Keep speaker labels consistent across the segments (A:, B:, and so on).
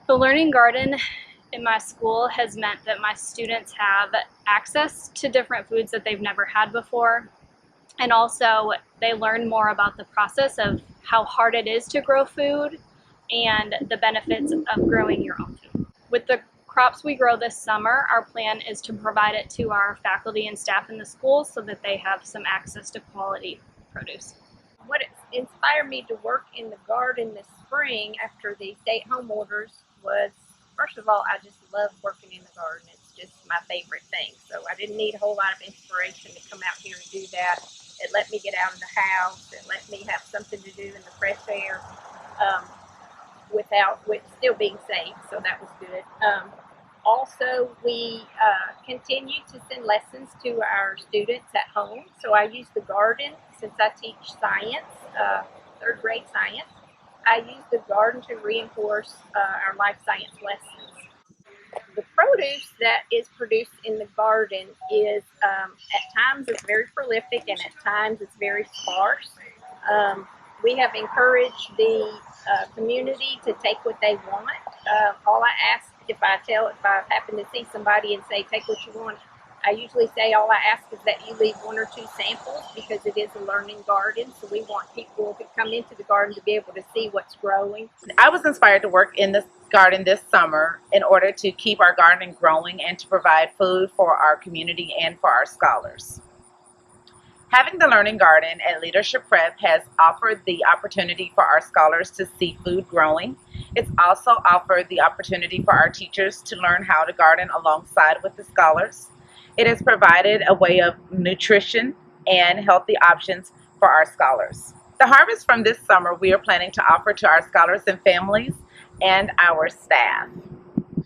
A: The Learning Garden in my school has meant that my students have access to different foods that they've never had before. And also, they learn more about the process of how hard it is to grow food and the benefits of growing your own food. With the crops we grow this summer, our plan is to provide it to our faculty and staff in the schools so that they have some access to quality produce.
B: What inspired me to work in the garden this spring after the stay-at-home orders was, first of all, I just love working in the garden. It's just my favorite thing. So I didn't need a whole lot of inspiration to come out here and do that. It let me get out of the house. It let me have something to do in the fresh air um, with still being safe. So that was good. Also, we continue to send lessons to our students at home. So I use the garden since I teach science, third grade science. I use the garden to reinforce our life science lessons. The produce that is produced in the garden is at times it's very prolific and at times it's very sparse. We have encouraged the community to take what they want. All I ask, if I happen to see somebody and say take what you want, I usually say all I ask is that you leave one or two samples because it is a learning garden. So we want people who come into the garden to be able to see what's growing.
C: I was inspired to work in this garden this summer in order to keep our garden growing and to provide food for our community and for our scholars. Having the Learning Garden at Leadership Prep has offered the opportunity for our scholars to see food growing. It's also offered the opportunity for our teachers to learn how to garden alongside with the scholars. It has provided a way of nutrition and healthy options for our scholars. The harvest from this summer we are planning to offer to our scholars and families and our staff.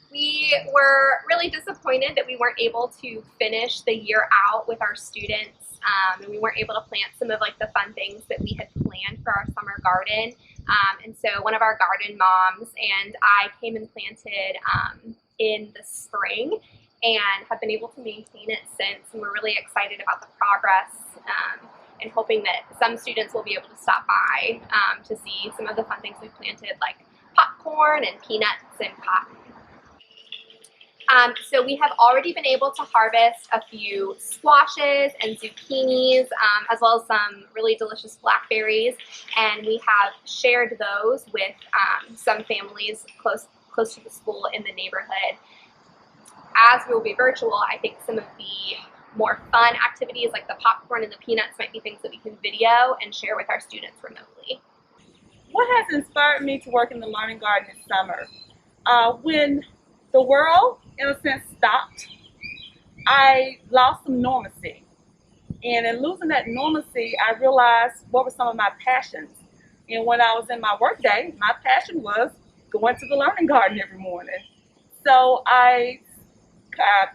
D: We were really disappointed that we weren't able to finish the year out with our students, and we weren't able to plant some of like the fun things that we had planned for our summer garden. And so one of our garden moms and I came and planted in the spring and have been able to maintain it since, and we're really excited about the progress and hoping that some students will be able to stop by to see some of the fun things we planted, like popcorn and peanuts and cotton. So we have already been able to harvest a few squashes and zucchinis, as well as some really delicious blackberries, and we have shared those with some families close to the school in the neighborhood. As we will be virtual, I think some of the more fun activities like the popcorn and the peanuts might be things that we can video and share with our students remotely.
E: What has inspired me to work in the Learning Garden this summer? When the world, in a sense, stopped, I lost some normalcy. And in losing that normalcy, I realized what were some of my passions. And when I was in my workday, my passion was going to the Learning Garden every morning. So I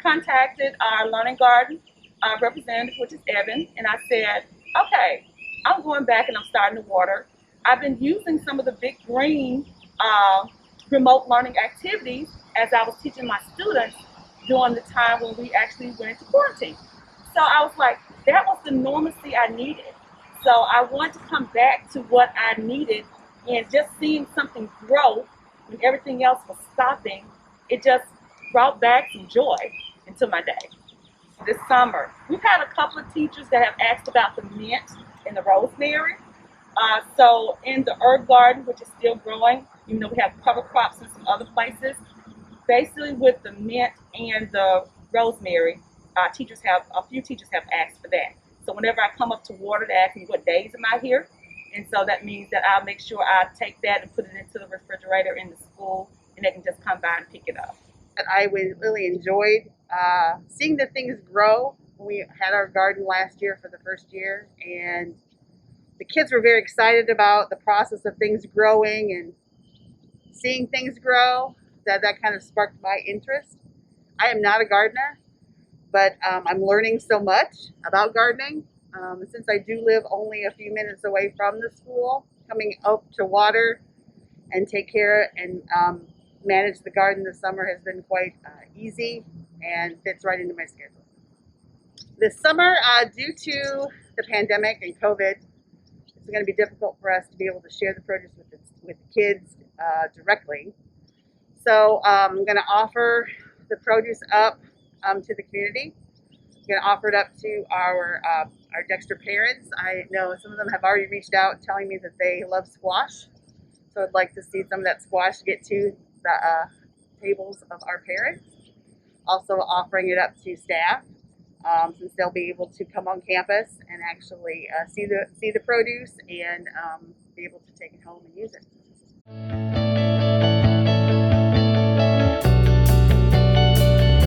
E: contacted our Learning Garden representative, which is Evan, and I said, okay, I'm going back and I'm starting to water. I've been using some of the Big Green remote learning activities as I was teaching my students during the time when we actually went into quarantine. So I was like, that was the normalcy I needed. So I wanted to come back to what I needed, and just seeing something grow when everything else was stopping, it just brought back some joy into my day. This summer, we've had a couple of teachers that have asked about the mint and the rosemary. So in the herb garden, which is still growing, even though we have cover crops in some other places, basically with the mint and the rosemary, a few teachers have asked for that. So whenever I come up to water, they ask me what days am I here, and so that means that I'll make sure I take that and put it into the refrigerator in the school, and they can just come by and pick it up.
F: I really enjoyed seeing the things grow. We had our garden last year for the first year, and the kids were very excited about the process of things growing and seeing things grow. That kind of sparked my interest. I am not a gardener, but I'm learning so much about gardening. Since I do live only a few minutes away from the school, coming up to water and take care and manage the garden this summer has been quite easy and fits right into my schedule. This summer, due to the pandemic and COVID, it's going to be difficult for us to be able to share the produce with the kids directly. So I'm going to offer the produce up to the community. I'm going to offer it up to our Dexter parents. I know some of them have already reached out telling me that they love squash. So I'd like to see some of that squash get to the tables of our parents. Also offering it up to staff, since they'll be able to come on campus and actually see the produce and be able to take it home and use it.